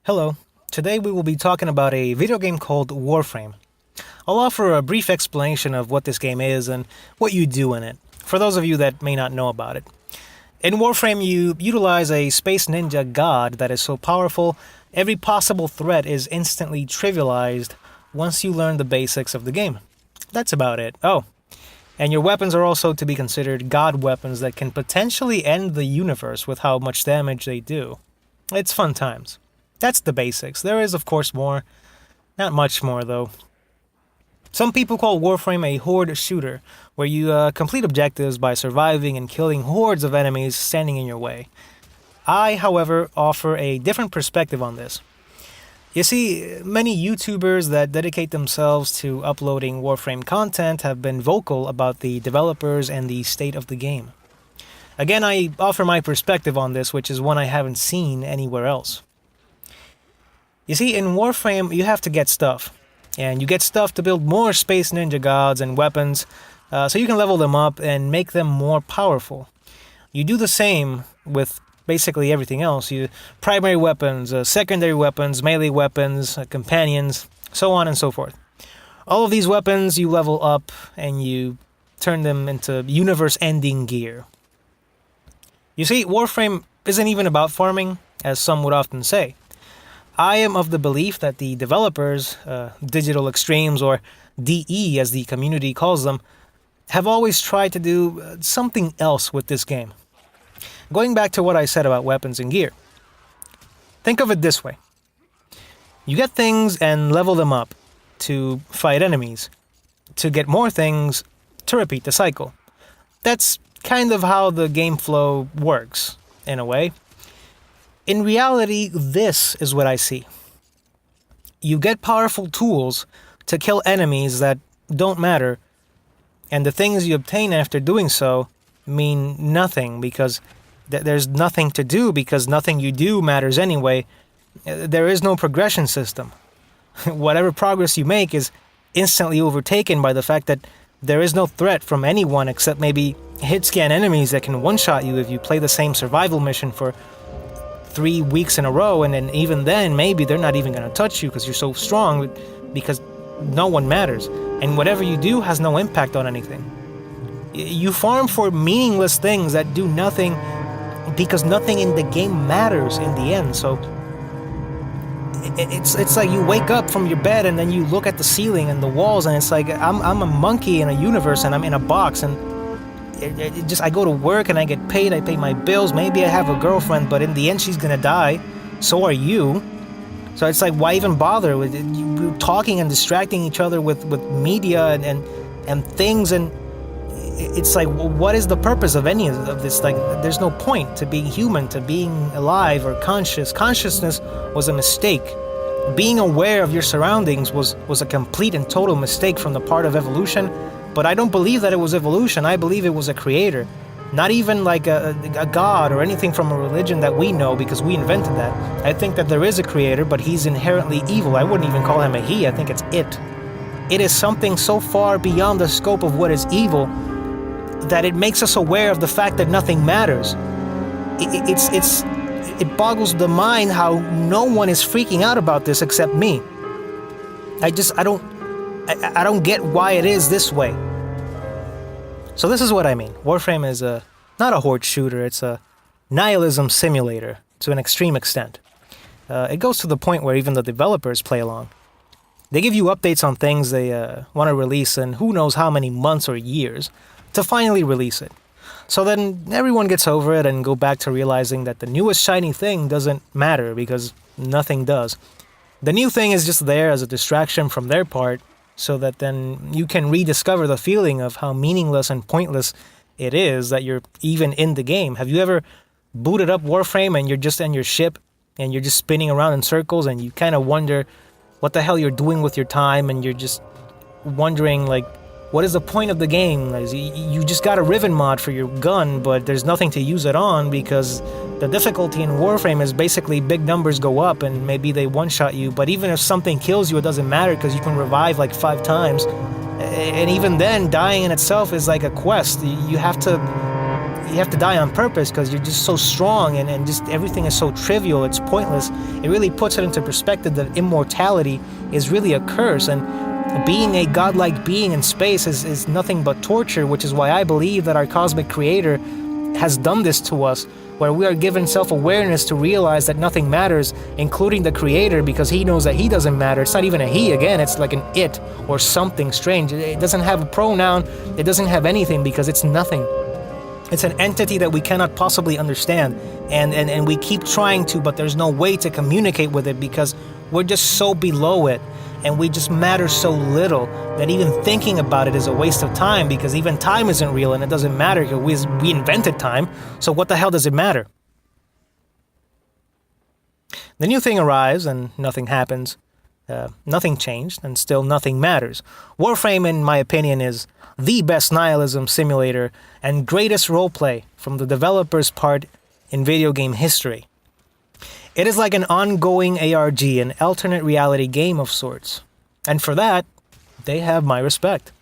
Hello. Today we will be talking about a video game called Warframe. I'll offer a brief explanation of what this game is and what you do in it, for those of you that may not know about it. In Warframe, you utilize a space ninja god that is so powerful, every possible threat is instantly trivialized once you learn the basics of the game. That's about it. Oh, and your weapons are also to be considered god weapons that can potentially end the universe with how much damage they do. It's fun times. That's the basics. There is, of course, more. Not much more, though. Some people call Warframe a horde shooter, where you complete objectives by surviving and killing hordes of enemies standing in your way. I, however, offer a different perspective on this. You see, many YouTubers that dedicate themselves to uploading Warframe content have been vocal about the developers and the state of the game. Again, I offer my perspective on this, which is one I haven't seen anywhere else. You see, in Warframe, you have to get stuff. And you get stuff to build more space ninja gods and weapons, so you can level them up and make them more powerful. You do the same with basically everything else. You primary weapons, secondary weapons, melee weapons, companions, so on and so forth. All of these weapons you level up and you turn them into universe-ending gear. You see, Warframe isn't even about farming, as some would often say. I am of the belief that the developers, Digital Extremes, or DE as the community calls them, have always tried to do something else with this game. Going back to what I said about weapons and gear. Think of it this way. You get things and level them up to fight enemies, to get more things to repeat the cycle. That's kind of how the game flow works, in a way. In reality, this is what I see. You get powerful tools to kill enemies that don't matter, and the things you obtain after doing so mean nothing because there's nothing to do because nothing you do matters anyway. There is no progression system. Whatever progress you make is instantly overtaken by the fact that there is no threat from anyone except maybe hit-scan enemies that can one-shot you if you play the same survival mission for 3 weeks in a row, and then even then, maybe they're not even going to touch you because you're so strong, because no one matters. And whatever you do has no impact on anything. You farm for meaningless things that do nothing because nothing in the game matters in the end. So it's like you wake up from your bed and then you look at the ceiling and the walls, and it's like I'm a monkey in a universe and I'm in a box, and I go to work and I get paid, I pay my bills, maybe I have a girlfriend, but in the end she's gonna die. So are you. So it's like, why even bother with you talking and distracting each other with media and things, and it's like, what is the purpose of any of this? Like, there's no point to being human, to being alive or conscious. Consciousness was a mistake. Being aware of your surroundings was a complete and total mistake from the part of evolution. But I don't believe that it was evolution. I believe it was a creator. Not even like a god or anything from a religion that we know, because we invented that. I think that there is a creator, but he's inherently evil. I wouldn't even call him a he. I think it's it. It is something so far beyond the scope of what is evil that it makes us aware of the fact that nothing matters. It boggles the mind how no one is freaking out about this except me. I don't get why it is this way. So this is what I mean. Warframe is not a horde shooter, it's a nihilism simulator to an extreme extent. It goes to the point where even the developers play along. They give you updates on things they want to release in who knows how many months or years to finally release it. So then everyone gets over it and go back to realizing that the newest shiny thing doesn't matter because nothing does. The new thing is just there as a distraction from their part, so that then you can rediscover the feeling of how meaningless and pointless it is that you're even in the game. Have you ever booted up Warframe and you're just on your ship and you're just spinning around in circles and you kind of wonder what the hell you're doing with your time, and you're just wondering, like, what is the point of the game? Like, you just got a Riven mod for your gun, but there's nothing to use it on because the difficulty in Warframe is basically big numbers go up and maybe they one-shot you, but even if something kills you, it doesn't matter because you can revive like 5 times. And even then, dying in itself is like a quest. You have to you have to die on purpose because you're just so strong and just everything is so trivial, it's pointless. It really puts it into perspective that immortality is really a curse, and being a godlike being in space is nothing but torture, which is why I believe that our cosmic creator has done this to us, where we are given self-awareness to realize that nothing matters, including the creator, because he knows that he doesn't matter. It's not even a he, again, it's like an it or something strange. It doesn't have a pronoun, it doesn't have anything because it's nothing. It's an entity that we cannot possibly understand, and we keep trying to, but there's no way to communicate with it because we're just so below it, and we just matter so little that even thinking about it is a waste of time, because even time isn't real and it doesn't matter because we invented time, so what the hell does it matter? The new thing arrives and nothing happens. Nothing changed and still nothing matters. Warframe, in my opinion, is the best nihilism simulator and greatest roleplay from the developer's part in video game history. It is like an ongoing ARG, an alternate reality game of sorts. And for that, they have my respect.